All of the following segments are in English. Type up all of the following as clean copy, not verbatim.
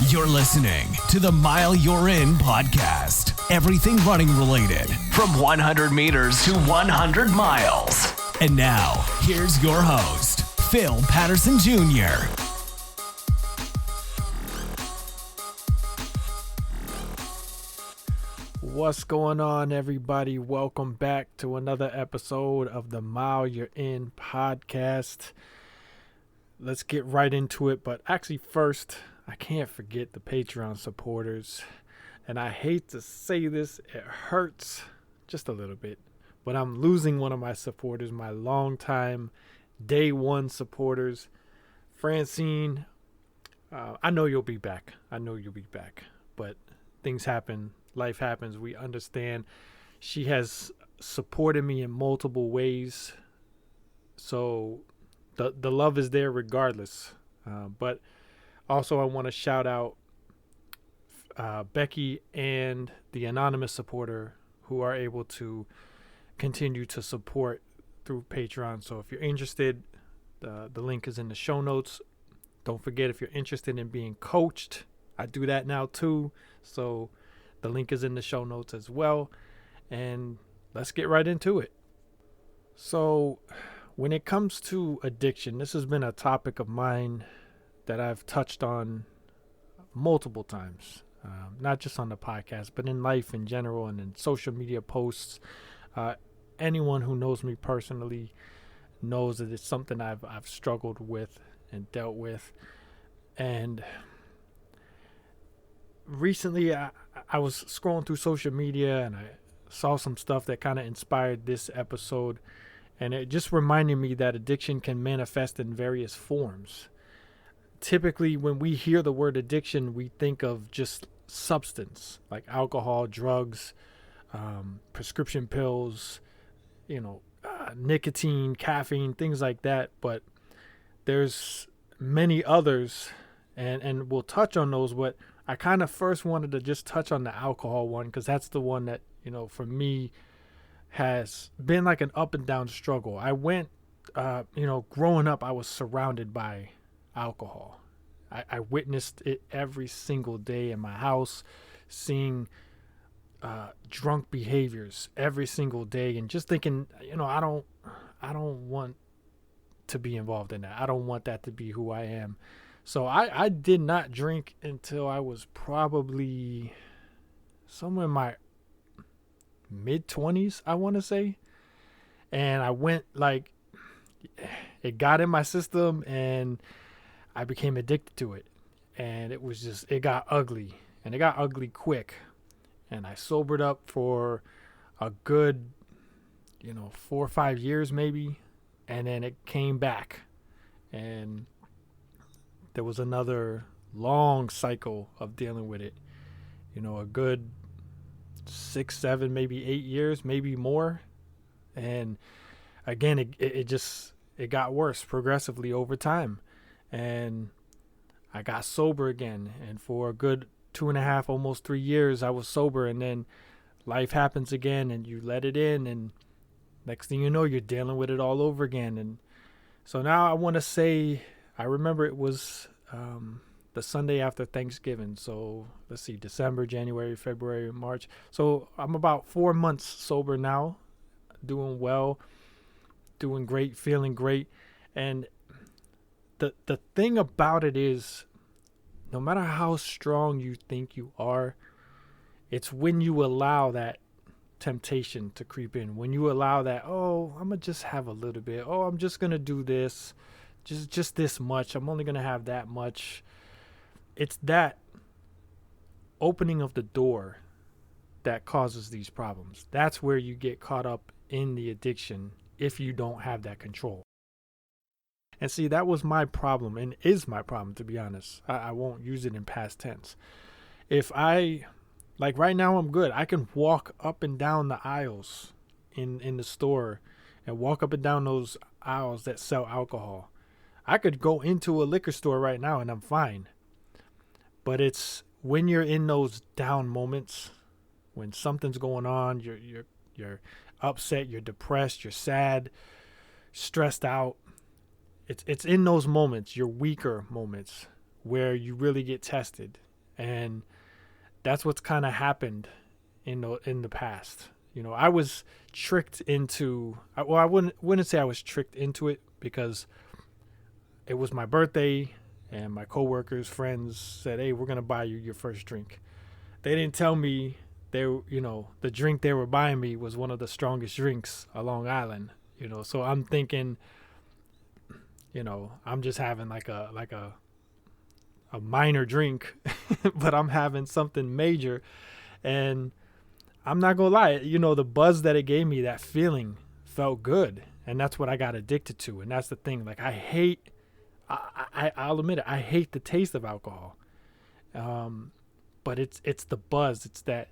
You're listening to the Mile You're In podcast. Everything running related from 100 meters to 100 miles. And now, here's your host, Phil Patterson Jr. What's going on, everybody? Welcome back to another episode of the Mile You're In podcast. Let's get right into it. But actually, first, I can't forget the Patreon supporters. And I hate to say this, it hurts just a little bit. But I'm losing one of my supporters, my longtime day one supporters, Francine. I know you'll be back. But things happen. Life happens. We understand. She has supported me in multiple ways. So the love is there regardless. But also I want to shout out Becky and the anonymous supporter who are able to continue to support through Patreon. So if you're interested, the link is in the show notes. Don't forget, if you're interested in being coached, I do that now too. So the link is in the show notes as well. And let's get right into it. So when it comes to addiction, this has been a topic of mine that I've touched on multiple times, not just on the podcast, but in life in general and in social media posts. Anyone who knows me personally knows that it's something I've struggled with and dealt with. And recently I was scrolling through social media and I saw some stuff that kind of inspired this episode, and it just reminded me that addiction can manifest in various forms. Typically, when we hear the word addiction, we think of just substance like alcohol, drugs, prescription pills, nicotine, caffeine, things like that. But there's many others, and we'll touch on those. But I kind of first wanted to just touch on the alcohol one, because that's the one that, for me has been like an up and down struggle. I went, growing up, I was surrounded by alcohol. I witnessed it every single day in my house, seeing drunk behaviors every single day, and just thinking, I don't want to be involved in that. I don't want that to be who I am. So I did not drink until I was probably somewhere in my mid-20s, I want to say. And I went, it got in my system and I became addicted to it. And it got ugly. And it got ugly quick. And I sobered up for a good, 4 or 5 years maybe. And then it came back. And there was another long cycle of dealing with it. A good 6, 7, maybe 8 years, maybe more. And again, it got worse progressively over time. And I got sober again. And for a good 2.5, almost 3 years, I was sober. And then life happens again and you let it in. And next thing you know, you're dealing with it all over again. And so now I want to say, I remember it was the Sunday after Thanksgiving. So let's see, December, January, February, March. So I'm about 4 months sober now, doing well, doing great, feeling great. And the thing about it is, no matter how strong you think you are, it's when you allow that temptation to creep in, when you allow that, I'm gonna just have a little bit, I'm just gonna do this, just this much, I'm only gonna have that much. It's that opening of the door that causes these problems. That's where you get caught up in the addiction if you don't have that control. And see, that was my problem, and is my problem, to be honest. I won't use it in past tense. If right now I'm good. I can walk up and down the aisles in the store and walk up and down those aisles that sell alcohol. I could go into a liquor store right now and I'm fine. But it's when you're in those down moments, when something's going on, you're upset, you're depressed, you're sad, stressed out. It's in those moments, your weaker moments, where you really get tested. And that's what's kind of happened in the past. I was tricked into, well, I wouldn't say I was tricked into it, because it was my birthday and my coworkers, friends said, "Hey, we're going to buy you your first drink." They didn't tell me the drink they were buying me was one of the strongest drinks on Long Island, so I'm thinking, I'm just having like a minor drink, but I'm having something major. And I'm not gonna lie, the buzz that it gave me, that feeling felt good, and that's what I got addicted to. And that's the thing, like, I'll admit it, I hate the taste of alcohol, but it's the buzz, it's that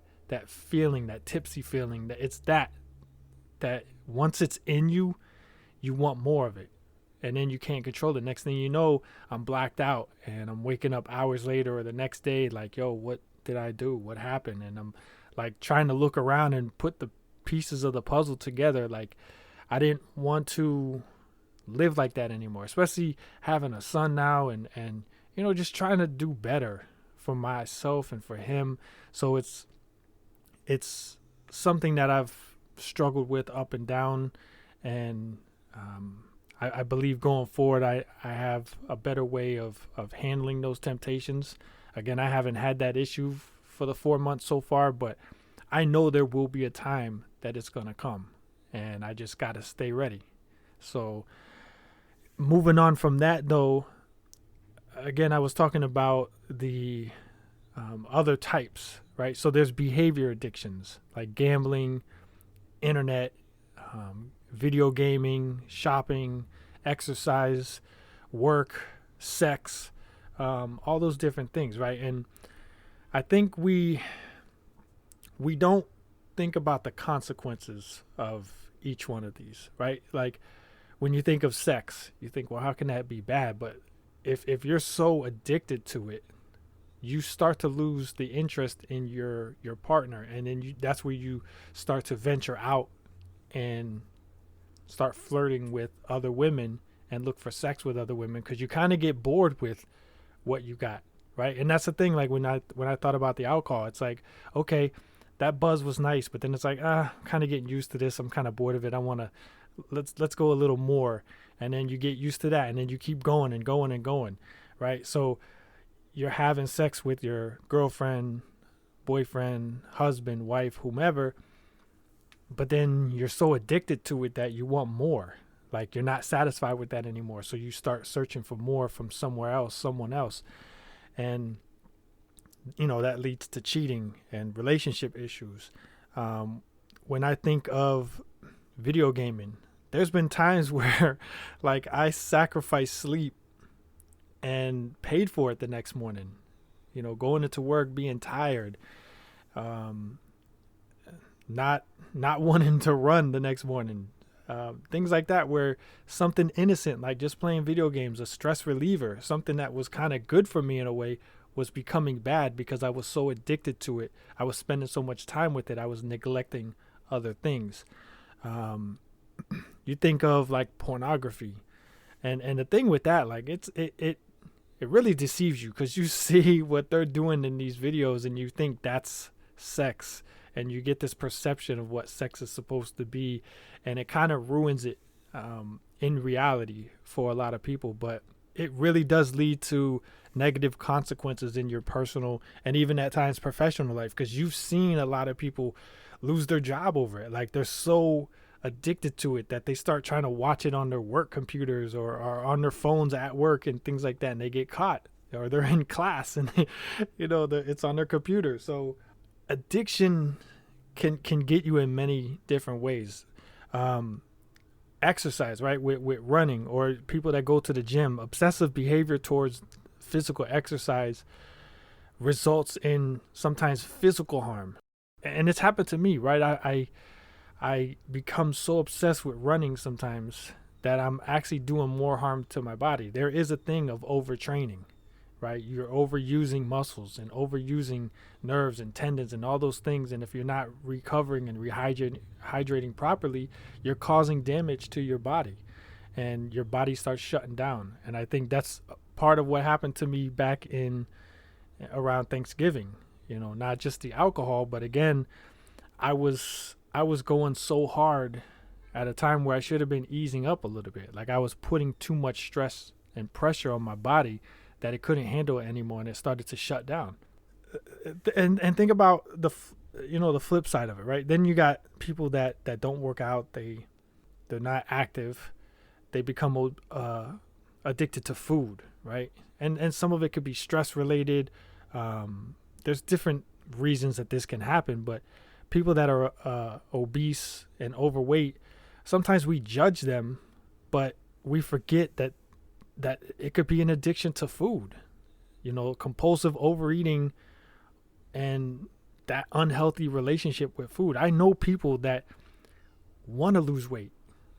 feeling, that tipsy feeling, that once it's in you, you want more of it, and then you can't control it. Next thing you know, I'm blacked out, and I'm waking up hours later or the next day like, yo, what did I do? What happened? And I'm like trying to look around and put the pieces of the puzzle together. Like, I didn't want to live like that anymore, especially having a son now, and just trying to do better for myself and for him. So it's something that I've struggled with up and down, and I believe going forward I have a better way of handling those temptations. Again, I haven't had that issue for the 4 months so far, but I know there will be a time that it's going to come, and I just got to stay ready. So moving on from that, though, again, I was talking about the other types, right? So there's behavior addictions like gambling, internet, video gaming, shopping, exercise, work, sex, all those different things, right? And I think we don't think about the consequences of each one of these, right? Like, when you think of sex, you think, well, how can that be bad? But if you're so addicted to it, you start to lose the interest in your partner, and then that's where you start to venture out and start flirting with other women and look for sex with other women, because you kind of get bored with what you got, right? And that's the thing. Like, when I thought about the alcohol, it's like, okay, that buzz was nice, but then it's like, I'm kind of getting used to this. I'm kind of bored of it. I want to let's go a little more, and then you get used to that, and then you keep going and going and going, right? So you're having sex with your girlfriend, boyfriend, husband, wife, whomever, but then you're so addicted to it that you want more. Like, you're not satisfied with that anymore, so you start searching for more from somewhere else, someone else, and that leads to cheating and relationship issues. When I think of video gaming, there's been times where, like, I sacrificed sleep and paid for it the next morning, going into work, being tired, not wanting to run the next morning, things like that, where something innocent, like just playing video games, a stress reliever, something that was kind of good for me in a way, was becoming bad because I was so addicted to it. I was spending so much time with it. I was neglecting other things. You think of like pornography, and the thing with that, like, it really deceives you, because you see what they're doing in these videos and you think that's sex, and you get this perception of what sex is supposed to be, and it kind of ruins it in reality for a lot of people. But it really does lead to negative consequences in your personal and even at times professional life, because you've seen a lot of people lose their job over it. Like, they're so addicted to it that they start trying to watch it on their work computers or on their phones at work and things like that, and they get caught, or they're in class and it's on their computer. So addiction can get you in many different ways. Exercise, right? With running, or people that go to the gym, obsessive behavior towards physical exercise results in sometimes physical harm. And it's happened to me, right? I become so obsessed with running sometimes that I'm actually doing more harm to my body. There is a thing of overtraining, right? You're overusing muscles and overusing nerves and tendons and all those things. And if you're not recovering and hydrating properly, you're causing damage to your body, and your body starts shutting down. And I think that's part of what happened to me back in around Thanksgiving, not just the alcohol, but again, I was going so hard at a time where I should have been easing up a little bit. Like I was putting too much stress and pressure on my body that it couldn't handle it anymore, and it started to shut down. And think about the flip side of it, right? Then you got people that don't work out, they're not active, they become addicted to food, right? And some of it could be stress related. There's different reasons that this can happen, but people that are obese and overweight, sometimes we judge them, but we forget that it could be an addiction to food, compulsive overeating and that unhealthy relationship with food. I know people that want to lose weight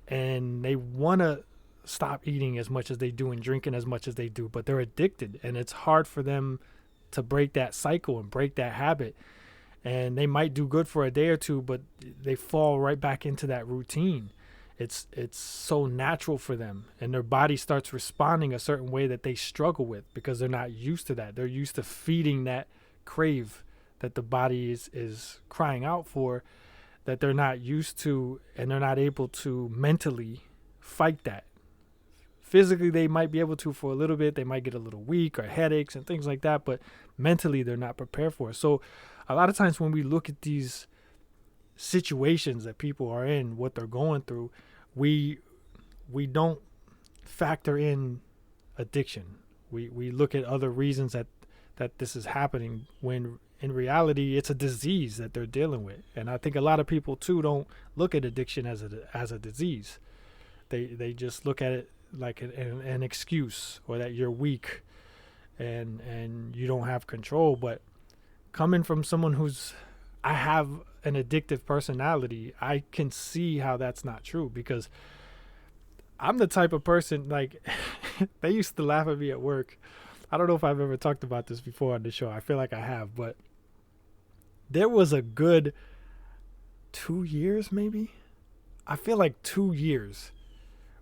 and they want to stop eating as much as they do and drinking as much as they do, but they're addicted, and it's hard for them to break that cycle and break that habit. And they might do good for a day or two, but they fall right back into that routine. It's so natural for them, and their body starts responding a certain way that they struggle with because they're not used to that. They're used to feeding that crave that the body is crying out for, that they're not used to, and they're not able to mentally fight that. Physically, they might be able to for a little bit. They might get a little weak or headaches and things like that, but mentally, they're not prepared for it. So a lot of times when we look at these situations that people are in, what they're going through, we don't factor in addiction. We look at other reasons that this is happening, when in reality it's a disease that they're dealing with. And I think a lot of people too don't look at addiction as a disease. They just look at it like an excuse, or that you're weak and you don't have control. But coming from someone I have an addictive personality, I can see how that's not true, because I'm the type of person, like, they used to laugh at me at work. I don't know if I've ever talked about this before on the show. I feel like I have, but there was a good 2 years, maybe. I feel like 2 years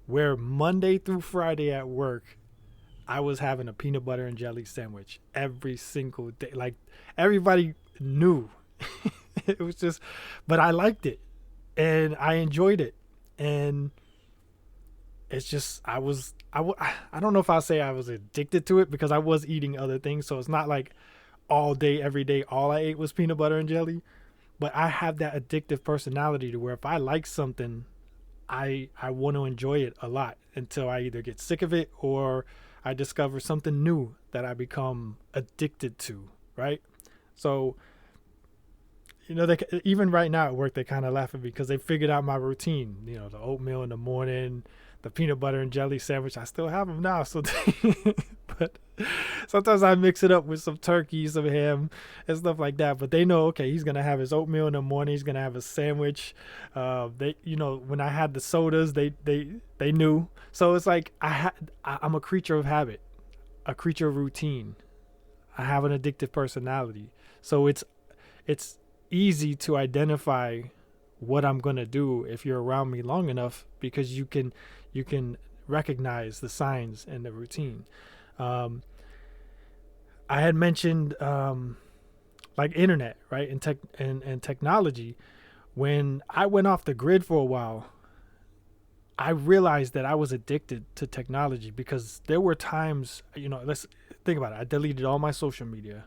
where Monday through Friday at work, I was having a peanut butter and jelly sandwich every single day. Like, everybody knew. It was just, but I liked it and I enjoyed it. And it's just, I don't know if I'll say I was addicted to it, because I was eating other things. So it's not like all day, every day, all I ate was peanut butter and jelly. But I have that addictive personality to where if I like something, I want to enjoy it a lot until I either get sick of it or I discover something new that I become addicted to, right? So, even right now at work, they kind of laugh at me because they figured out my routine. The oatmeal in the morning, the peanut butter and jelly sandwich. I still have them now, so but sometimes I mix it up with some turkey, some ham, and stuff like that. But they know, okay, he's gonna have his oatmeal in the morning. He's gonna have a sandwich. When I had the sodas, they knew. So it's like I'm a creature of habit, a creature of routine. I have an addictive personality, so it's easy to identify what I'm gonna do if you're around me long enough, because you can recognize the signs and the routine. I had mentioned like internet, right, and technology. When I went off the grid for a while, I realized that I was addicted to technology, because there were times, let's think about it. I deleted all my social media,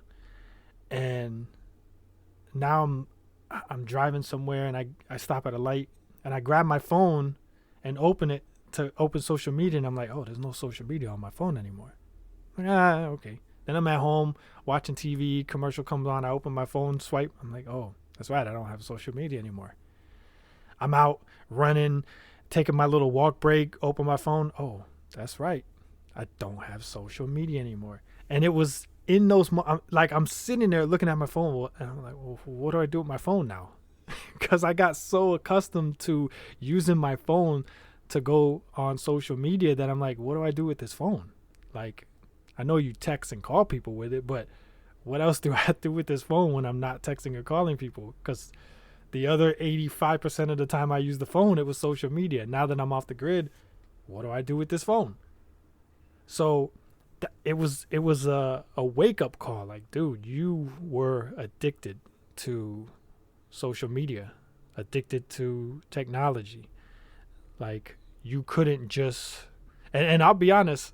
and now I'm driving somewhere and I stop at a light and I grab my phone and open it to open social media, and I'm like, oh, there's no social media on my phone anymore. Okay. Then I'm at home watching TV, commercial comes on, I open my phone, swipe, I'm like, oh, that's right, I don't have social media anymore. I'm out running, taking my little walk break, open my phone, oh, that's right, I don't have social media anymore. And it was in those, I'm sitting there looking at my phone, and I'm like, well, what do I do with my phone now? Because I got so accustomed to using my phone to go on social media that I'm like, what do I do with this phone? Like, I know you text and call people with it, but what else do I do with this phone when I'm not texting or calling people? Because the other 85% of the time I use the phone, it was social media. Now that I'm off the grid, what do I do with this phone? So it was a wake up call. Like, dude, you were addicted to social media, addicted to technology. Like, you couldn't just, and I'll be honest,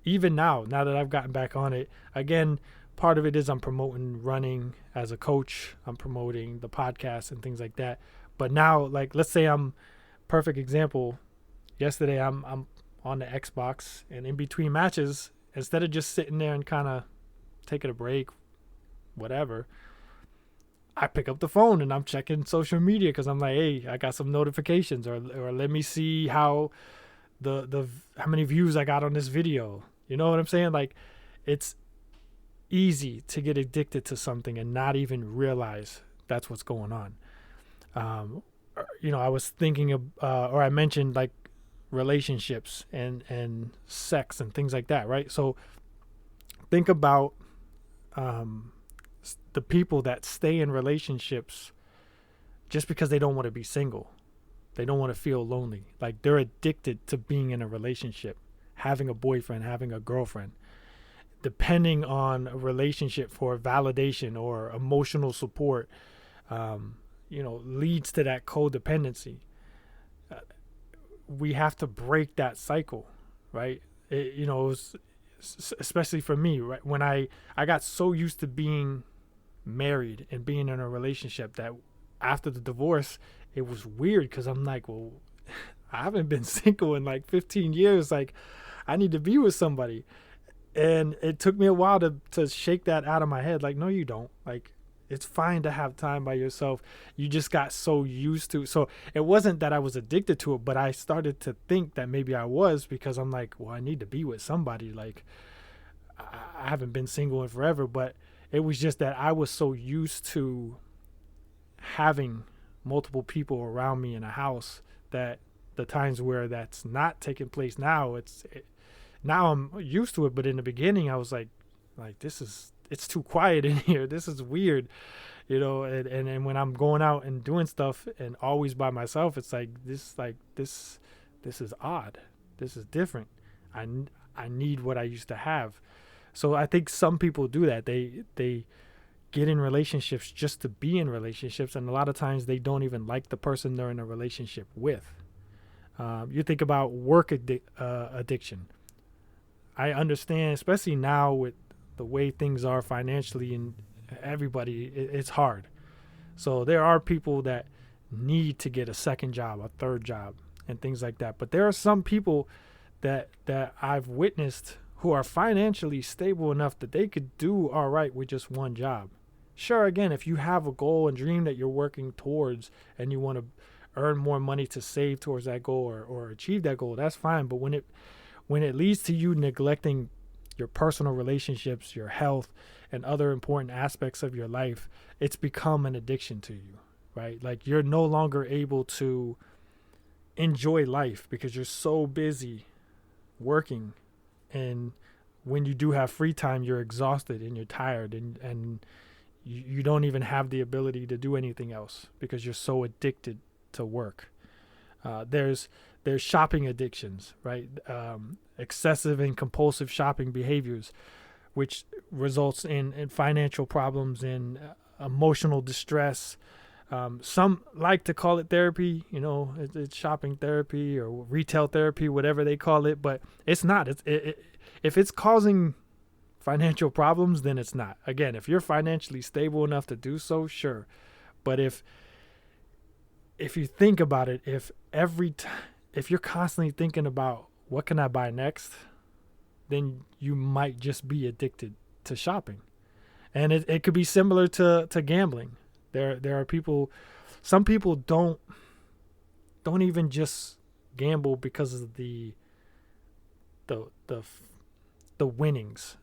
even now that I've gotten back on it again, part of it is I'm promoting running as a coach. I'm promoting the podcast and things like that. But now, like, let's say I'm perfect example. Yesterday, I'm on the Xbox, and in between matches, instead of just sitting there and kind of taking a break, whatever, I pick up the phone and I'm checking social media because I'm like, hey, I got some notifications, or let me see how how many views I got on this video. You know what I'm saying? Like, it's easy to get addicted to something and not even realize that's what's going on. I was thinking of, or I mentioned, like, relationships and sex and things like that, right? So think about the people that stay in relationships just because they don't want to be single. They don't want to feel lonely. Like, they're addicted to being in a relationship, having a boyfriend, having a girlfriend, depending on a relationship for validation or emotional support, leads to that codependency. We have to break that cycle, right? It was, especially for me, right? When I got so used to being married and being in a relationship that after the divorce, it was weird because I'm like, well, I haven't been single in like 15 years. Like, I need to be with somebody. And it took me a while to shake that out of my head. Like, no, you don't. Like, it's fine to have time by yourself. You just got so used to. So it wasn't that I was addicted to it, but I started to think that maybe I was, because I'm like, well, I need to be with somebody. Like, I haven't been single in forever, but it was just that I was so used to having multiple people around me in a house that the times where that's not taking place now, now I'm used to it. But in the beginning, I was like it's too quiet in here. This is weird, and when I'm going out and doing stuff and always by myself, it's like this is odd. This is different. I need what I used to have. So I think some people do that. They get in relationships just to be in relationships, and a lot of times they don't even like the person they're in a relationship with. You think about work addiction. I understand, especially now with the way things are financially and everybody, it's hard. So there are people that need to get a second job, a third job, and things like that. But there are some people that I've witnessed who are financially stable enough that they could do all right with just one job. Sure, again, if you have a goal and dream that you're working towards and you want to earn more money to save towards that goal or achieve that goal, that's fine. But when it leads to you neglecting your personal relationships, your health, and other important aspects of your life, it's become an addiction to you, right? Like, you're no longer able to enjoy life because you're so busy working. And when you do have free time, you're exhausted and you're tired, and you don't even have the ability to do anything else because you're so addicted to work. There's shopping addictions, right? Excessive and compulsive shopping behaviors, which results in financial problems and emotional distress. Some like to call it therapy, it's shopping therapy or retail therapy, whatever they call it, but it's not. If it's causing financial problems, then it's not. Again, if you're financially stable enough to do so, sure. But if you think about it, if you're constantly thinking about what can I buy next, then you might just be addicted to shopping. And it could be similar to gambling. There are people, some people don't even just gamble because of the winnings.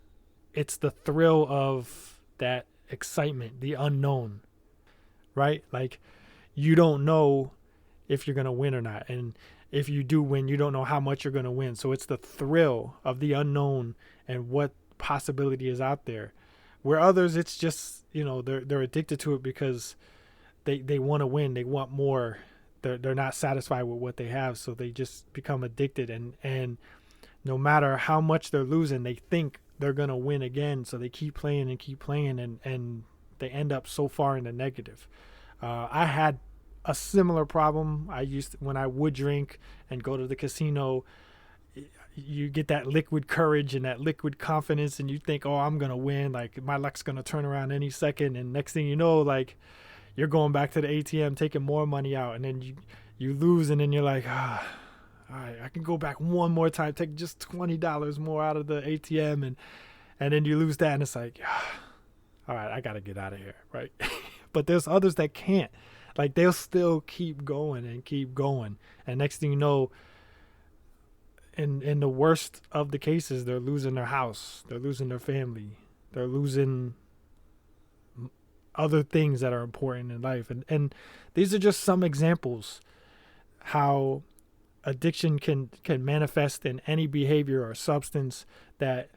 It's the thrill of that excitement, the unknown, right? Like, you don't know if you're going to win or not. And if you do win, you don't know how much you're going to win. So it's the thrill of the unknown and what possibility is out there. Where others, it's just, they're addicted to it because they want to win. They want more. They're not satisfied with what they have. So they just become addicted. And no matter how much they're losing, they think they're going to win again. So they keep playing and they end up so far in the negative. I had a similar problem. When I would drink and go to the casino, you get that liquid courage and that liquid confidence, and you think, oh, I'm going to win. Like, my luck's going to turn around any second. And next thing you know, like, you're going back to the ATM, taking more money out, and then you lose, and then you're like, all right, I can go back one more time, take just $20 more out of the ATM, and then you lose that, and it's like, all right, I got to get out of here, right? But there's others that can't. Like, they'll still keep going and keep going. And next thing you know, in the worst of the cases, they're losing their house, they're losing their family, they're losing other things that are important in life. And these are just some examples how addiction can manifest in any behavior or substance that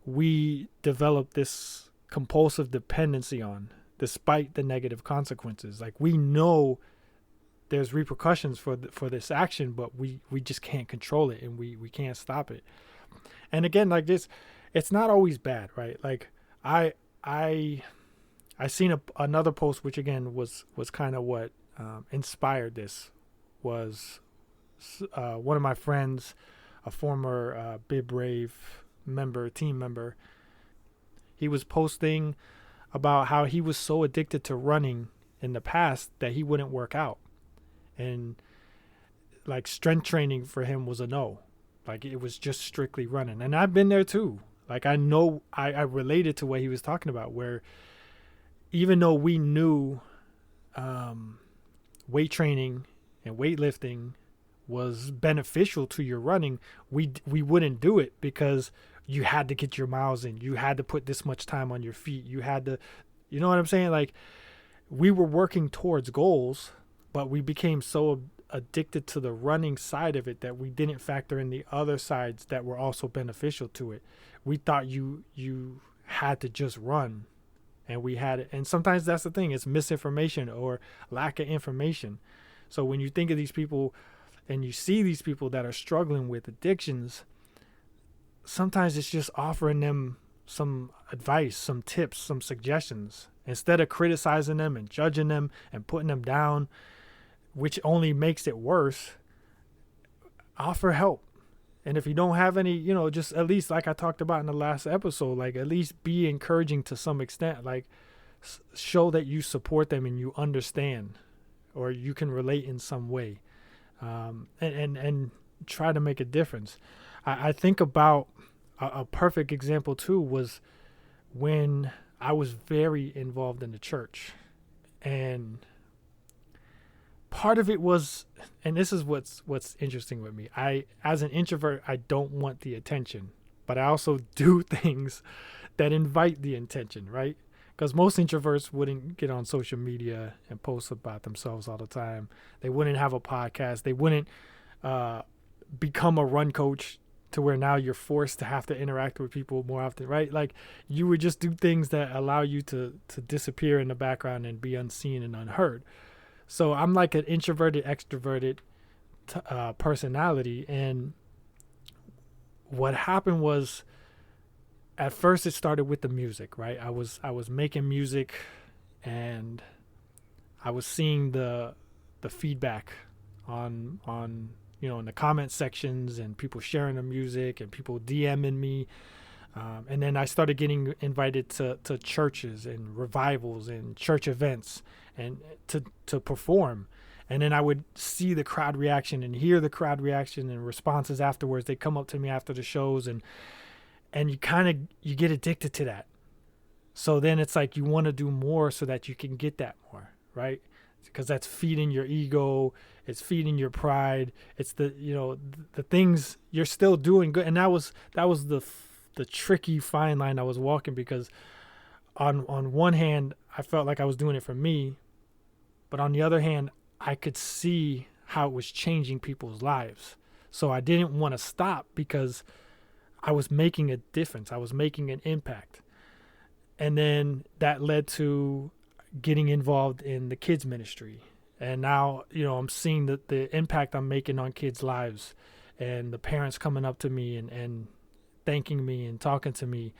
we develop this compulsive dependency on, despite the negative consequences. Like, we know there's repercussions for this action, but we just can't control it, and we can't stop it. And again, like this, it's not always bad, right? Like, I seen another post, which again was kind of what inspired this, was one of my friends, a former Bib Brave team member. He was posting about how he was so addicted to running in the past that he wouldn't work out, and like strength training for him was a no. Like, it was just strictly running. And I've been there too. Like, I know I related to what he was talking about, where even though we knew weight training and weightlifting was beneficial to your running, we wouldn't do it because you had to get your miles in. You had to put this much time on your feet. You had to, you know what I'm saying? Like, we were working towards goals, but we became so addicted to the running side of it that we didn't factor in the other sides that were also beneficial to it. We thought you had to just run, and we had it. And sometimes that's the thing. It's misinformation or lack of information. So when you think of these people and you see these people that are struggling with addictions, sometimes it's just offering them some advice, some tips, some suggestions, instead of criticizing them and judging them and putting them down, which only makes it worse. Offer help. And if you don't have any, just at least, like I talked about in the last episode, like, at least be encouraging to some extent, like show that you support them and you understand, or you can relate in some way, and try to make a difference. I think about a perfect example too was when I was very involved in the church, and part of it was, and this is what's interesting with me. As an introvert, I don't want the attention, but I also do things that invite the attention, right? Because most introverts wouldn't get on social media and post about themselves all the time. They wouldn't have a podcast. They wouldn't become a run coach to where now you're forced to have to interact with people more often, right? Like, you would just do things that allow you to disappear in the background and be unseen and unheard. So I'm like an introverted, extroverted personality. And what happened was, at first it started with the music, right? I was making music, and I was seeing the feedback on in the comment sections, and people sharing the music and people DMing me. And then I started getting invited to churches and revivals and church events and to perform. And then I would see the crowd reaction and hear the crowd reaction and responses afterwards. They come up to me after the shows, and you get addicted to that. So then it's like you want to do more so that you can get that more, right? Because that's feeding your ego, it's feeding your pride, it's the things you're still doing good. And that was the tricky fine line I was walking, because on one hand I felt like I was doing it for me, but on the other hand I could see how it was changing people's lives. So I didn't want to stop, because I was making a difference, I was making an impact. And then that led to getting involved in the kids ministry. And now, I'm seeing the impact I'm making on kids' lives. and the parents coming up to me and thanking me and talking to me.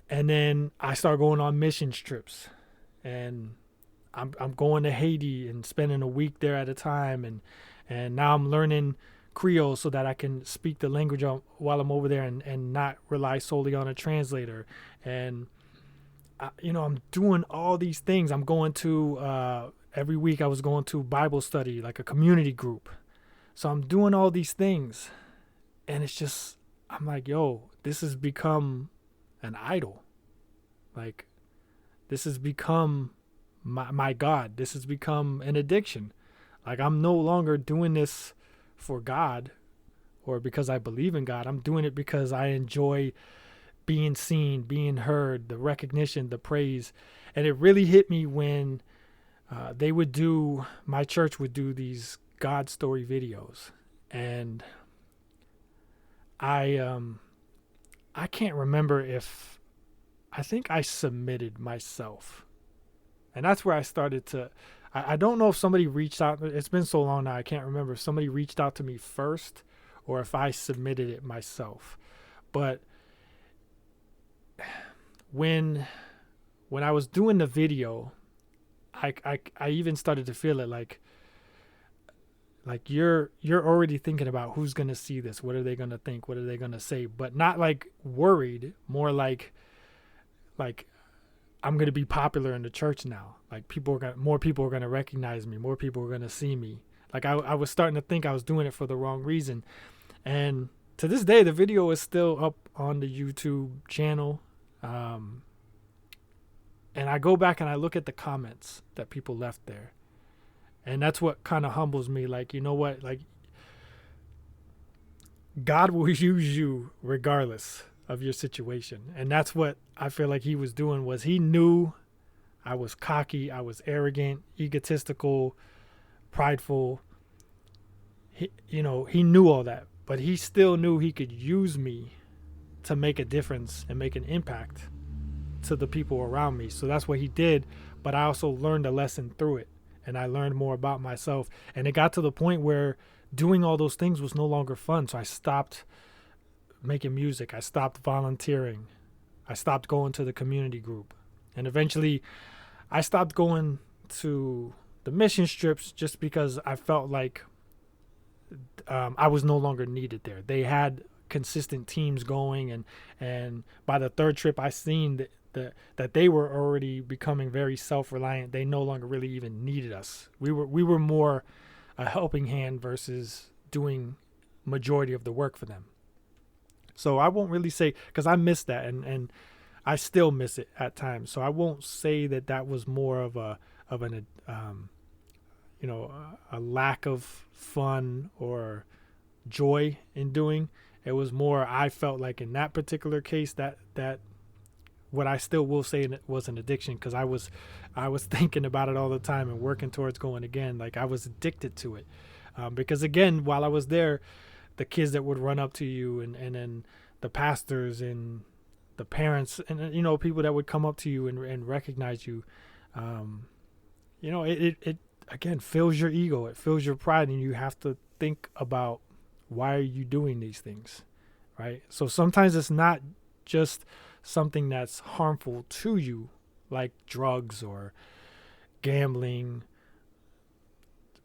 And then I start going on mission trips, and I'm going to Haiti and spending a week there at a time, and now I'm learning Creole so that I can speak the language while I'm over there and not rely solely on a translator. And I'm doing all these things. I'm going to every week I was going to Bible study, like a community group. So I'm doing all these things, and it's just, I'm like, yo, this has become an idol. Like, this has become my God. This has become an addiction. Like, I'm no longer doing this for God or because I believe in God. I'm doing it because I enjoy being seen, being heard, the recognition, the praise. And it really hit me when my church would do these God story videos. And I can't remember I think I submitted myself. And that's where I started to, I don't know if somebody reached out. It's been so long now, I can't remember if somebody reached out to me first or if I submitted it myself. But when I was doing the video, I even started to feel it like you're already thinking about who's going to see this. What are they going to think? What are they going to say? But not like worried, more like I'm going to be popular in the church now. Like more people are going to recognize me. More people are going to see me. Like I was starting to think I was doing it for the wrong reason. And to this day, the video is still up on the YouTube channel. And I go back and I look at the comments that people left there. And that's what kind of humbles me. Like, you know what? Like, God will use you regardless of your situation. And that's what I feel like he was doing. Was he knew I was cocky, I was arrogant, egotistical, prideful. He knew all that, but he still knew he could use me to make a difference and make an impact to the people around me. So that's what he did. But I also learned a lesson through it, and I learned more about myself. And it got to the point where doing all those things was no longer fun. So I stopped making music. I stopped volunteering. I stopped going to the community group. And eventually I stopped going to the mission trips just because I felt like I was no longer needed there. They had consistent teams going, and by the third trip I seen that they were already becoming very self-reliant. They no longer really even needed us. We were more a helping hand versus doing majority of the work for them. So I won't really say, because I miss that, and I still miss it at times. So I won't say that was more of a lack of fun or joy in doing. It was more, I felt like in that particular case that what I still will say was an addiction, because I was thinking about it all the time and working towards going again. Like, I was addicted to it, because again, while I was there, the kids that would run up to you and then the pastors and the parents and people that would come up to you and recognize you, it again fills your ego, it fills your pride, and you have to think about, why are you doing these things, right? So sometimes it's not just something that's harmful to you, like drugs or gambling,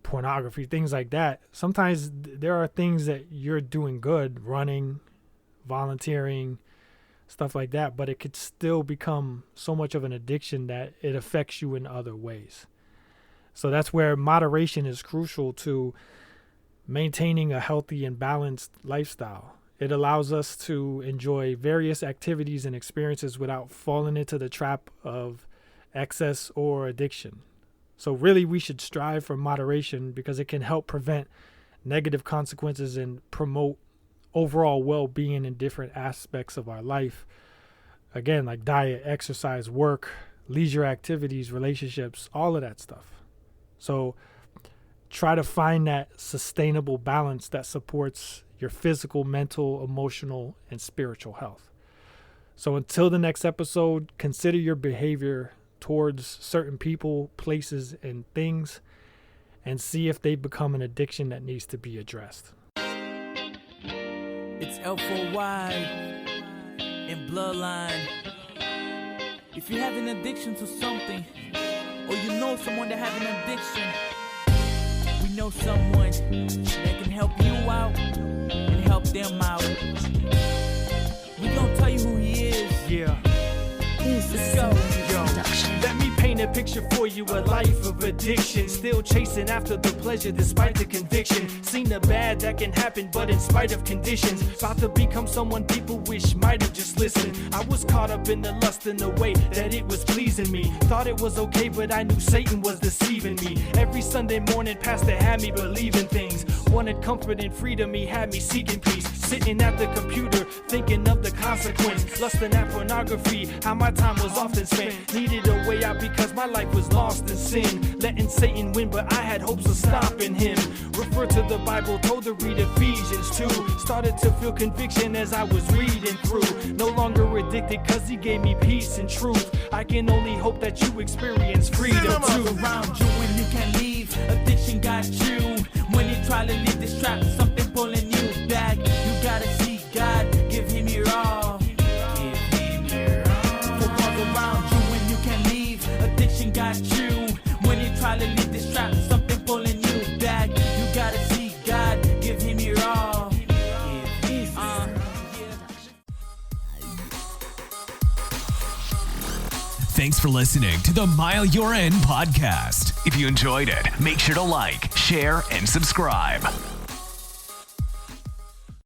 pornography, things like that. Sometimes there are things that you're doing good, running, volunteering, stuff like that, but it could still become so much of an addiction that it affects you in other ways. So that's where moderation is crucial to maintaining a healthy and balanced lifestyle. It allows us to enjoy various activities and experiences without falling into the trap of excess or addiction. So really, we should strive for moderation because it can help prevent negative consequences and promote overall well-being in different aspects of our life. Again, like diet, exercise, work, leisure activities, relationships, all of that stuff. So try to find that sustainable balance that supports your physical, mental, emotional, and spiritual health. So until the next episode, consider your behavior towards certain people, places, and things, and see if they become an addiction that needs to be addressed. It's L4Y and Bloodline. If you have an addiction to something, or you know someone that has an addiction, we know someone that can help you out and help them out. We gonna tell you who he is. Yeah. Let's go. Yo, let me paint a picture for you, a life of addiction. Still chasing after the pleasure despite the conviction. Seen the bad that can happen, but in spite of conditions, about to become someone people wish might have just listened. I was caught up in the lust in the way that it was pleasing me. Thought it was okay, but I knew Satan was deceiving me. Every Sunday morning, pastor had me believing things. Wanted comfort and freedom, he had me seeking peace. Sitting at the computer, thinking of the consequence. Lusting at pornography, how my time was often spent. Needed a way out because my life was lost in sin. Letting Satan win, but I had hopes of stopping him. Referred to the Bible, told to read Ephesians 2. Started to feel conviction as I was reading through. No longer addicted cause he gave me peace and truth. I can only hope that you experience freedom too. Around you when you can't leave, addiction got you. When you try to leave this trap, something pulling you back. You gotta see God, give him your all. Give him your all. For all around you when you can't leave, addiction got you. When you try to leave this trap, something pulling you back. You gotta see God, give him your all. Give him Thanks for listening to the Mile You're In podcast. If you enjoyed it, make sure to like, share, and subscribe.